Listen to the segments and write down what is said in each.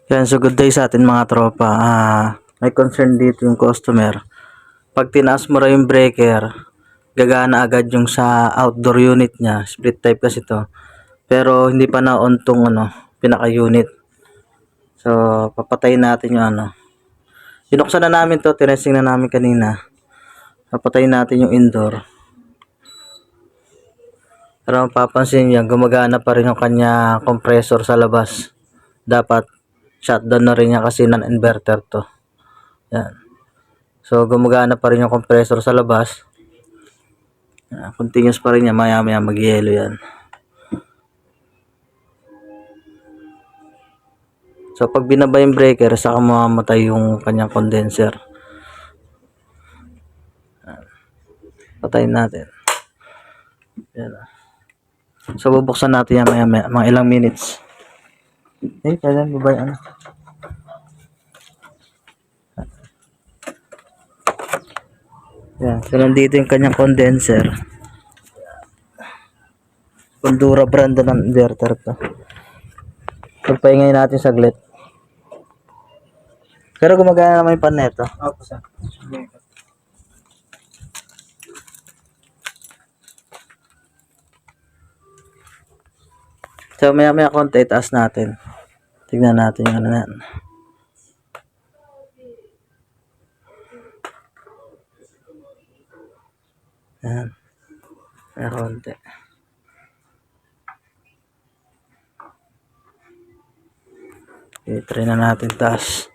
Yan, so good day sa atin mga tropa. May concern dito yung customer. Pag tinaas mo rin yung breaker, gagana agad yung sa outdoor unit niya. Split type kasi to. Pero hindi pa na-on tong pinaka-unit. So, papatayin natin yung Binuksan na namin to, tinesting na namin kanina. Papatayin natin yung indoor. Pero mapapansin niya, gumagana pa rin yung kanya compressor sa labas. Dapat shutdown na rin niya kasi non-inverter to. Yan. So, gumagana pa rin yung compressor sa labas. Continuous pa rin yan. Maya maya mag-yellow yan. So, pag binaba yung breaker, saka mamamatay yung kanyang condenser. Patayin natin. Yan. So, bubuksan natin yan maya maya. Mga ilang minutes. Kaya babay Yan. So, nandito yung kanyang condenser. Condura brand ng inverter to. Pagpahingay natin saglit. Pero gumagana naman yung pan neto. Opo, sir. So, maya konti, itaas natin. Tignan natin yung ano na yan. Yan. Maya konti. I-try na natin taas.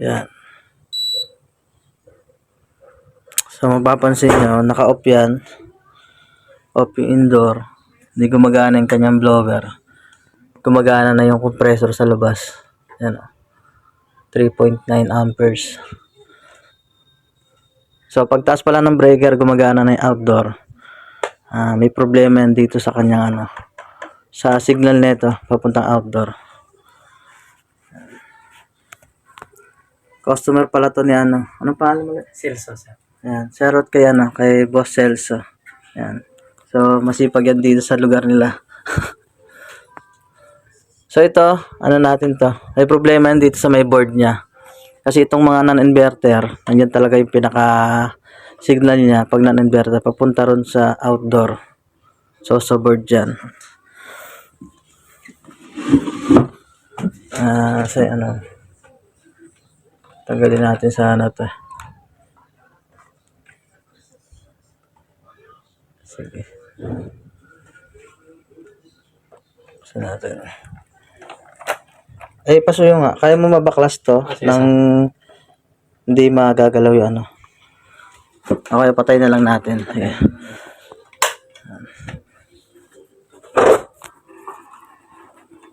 Yan. So, mapapansin nyo, naka-off yan. Off yung indoor. Hindi gumagana yung kanyang blower. Gumagana na yung compressor sa labas. Yan o. 3.9 amperes. So, pagtaas pala ng breaker, gumagana na yung outdoor. May problema yan dito sa kanyang sa signal neto, papuntang outdoor. Customer pala to ni Anong pangalan mo? Celso, sir. Yan, shoutout kay kay Boss Celso. Yan. So, masipag yan dito sa lugar nila. So, ito, natin to. May problema yan dito sa may board niya. Kasi itong mga non-inverter, nandiyan talaga yung pinaka signal niya pag non-inverter, papunta ron sa outdoor. So, sa board dyan. Tanggalin natin sa to. Sige. Gusto natin. Pasuyo nga. Kaya mo mabaklas to nang hindi magagalaw yung Okay, patay na lang natin. Okay.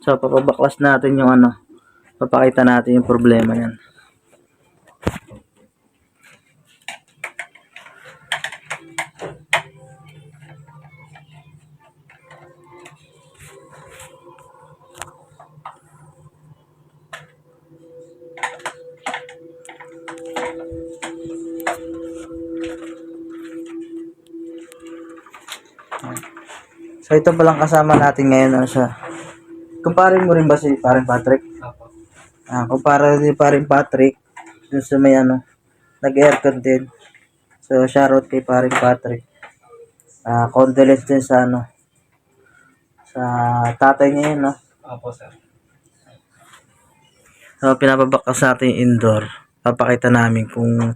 So, papabaklas natin yung papakita natin yung problema yan. So, ito palang kasama natin ngayon. Kumpare mo rin ba si Paring Patrick? Opo. Kumpara ni Paring Patrick, dun sa may nag-aircon din. So, shoutout kay Paring Patrick. Condolence din sa sa tatay niya yun, no? Opo, sir. So, pinapabakas natin yung indoor. Papakita namin kung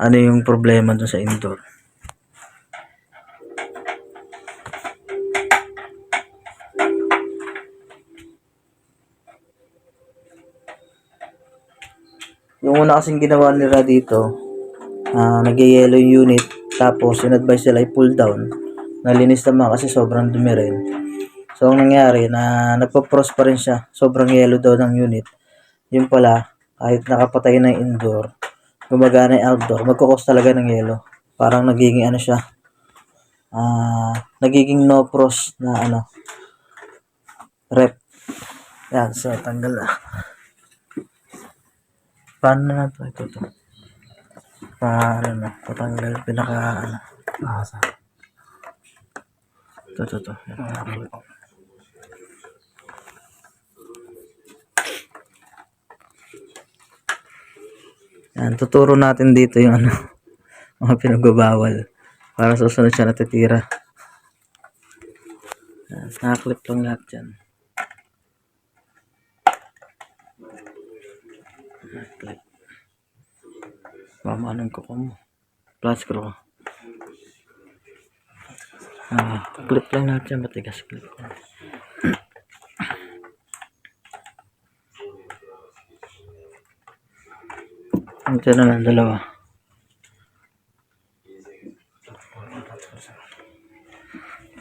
ano yung problema dun sa indoor. Yung una kasing ginawa nila dito, nag-yellow yung unit, tapos in-advise nila i-pull down. Nalinis naman kasi sobrang dumi rin. So, ang nangyari, nagpa-frost pa rin siya. Sobrang yellow daw ng unit. Yung pala, kahit nakapatay na yung indoor, gumagana yung outdoor, magkukos talaga ng yellow. Parang nagiging siya, nagiging no frost na rep. Yan, so tanggal na. Paano na to? Ito. Patanggal pinaka Sir. Ito. Yan, tuturo natin dito yung ano, mga pinagbabawal. Para susunod siya natitira. Yan, nakaklip lang lahat yan. Nakaklip. Mamanong ko mo. Plus screw. Clip lang lahat yan. Matigas clip lang. Ito na lang, dalawa.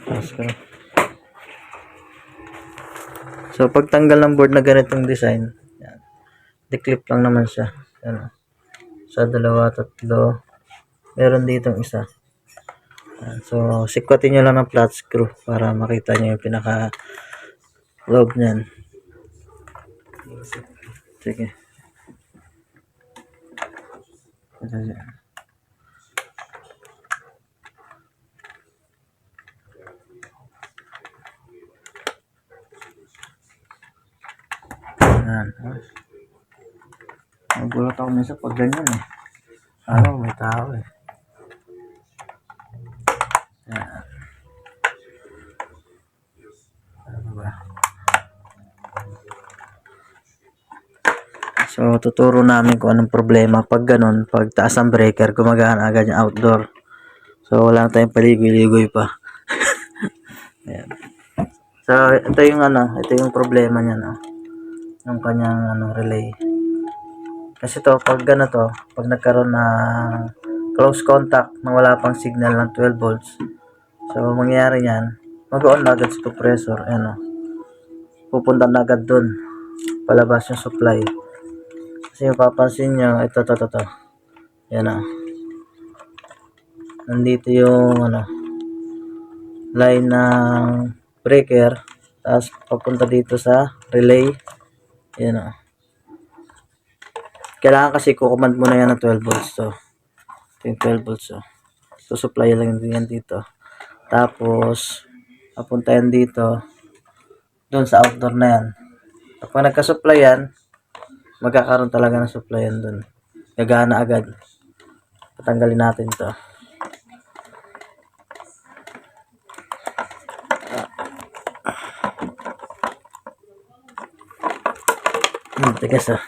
Plus screw. So, pagtanggal ng board na ganitong design, yan. Di-clip lang naman siya. Yan. Sa dalawa, tatlo. Meron ditong isa. Yan. So, sikwatin nyo lang ng flat screw para makita nyo yung pinaka loob niyan. Sige. Yan. Nagulat ako minsan pag ganyan eh. May tao eh. Yan. Ano ba? So, tuturo namin kung anong problema. Pag ganun, pag taas ang breaker, gumagana agad yung outdoor. So, wala na tayong paligoy-ligoy pa. Ayan. So, ito yung problema niya, no? Yung kanyang, relay. Kasi to, pag ganito, pag nagkaroon ng close contact na wala pang signal ng 12 volts, so, mangyayari yan, mag-on na agad sa compressor, pupunta na agad dun, palabas yung supply. Kasi mapapansin nyo, ito. Yan o. Nandito yung, line ng breaker, tapos papunta dito sa relay. Yan o. Kailangan kasi kukumand mo na yan ng 12 volts to. Ito yung 12 volts o. So, supply lang yan dito. Tapos, papunta yan dito, doon sa outdoor na yan. Kapag nagka-supply yan, magkakaroon talaga ng supply yan doon. Gagana agad. Patanggalin natin to. Tigas ah.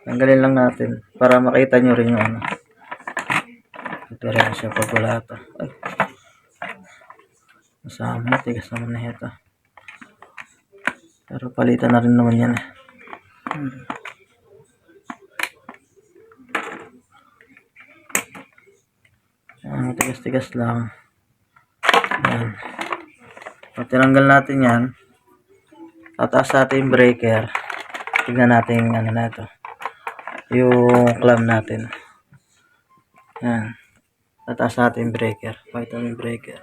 Tanggalin lang natin para makita nyo rin yung ito rin siya pag wala ito. Ay, masama, tigas naman na ito. Pero palitan na rin naman yan. Tigas-tigas lang. Yan. Pag tinanggal natin yan, tataas natin yung breaker. Tignan natin yung na ito. Yung clamp natin. Yan. Tataas natin yung breaker. Pakita mo yung breaker.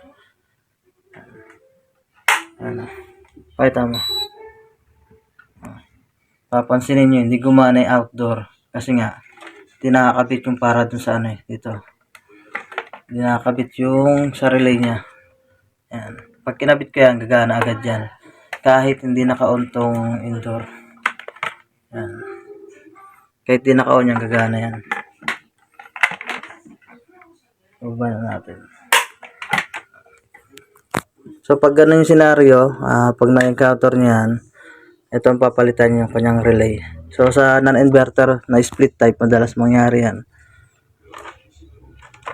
Pakita mo. Papansinin nyo, hindi gumana yung outdoor. Kasi nga, hindi nakakabit yung para dun sa dito. Hindi nakakabit yung sa relay niya. Yan. Pag kinabit ko yan, gagana agad yan. Kahit hindi naka-on tong indoor. Yan. Kahit hindi naka-on yan, gagana yan. Baba na natin. So, pag ganun yung senaryo, pag na-encounter niyan, ito ang papalitan yung kanyang relay. So, sa non-inverter na split type, madalas mangyari yan.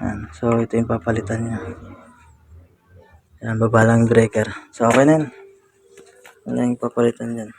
Yan. So, ito yung papalitan niya. Yan, baba lang yung breaker. So, okay na yan. Wala yung papalitan dyan.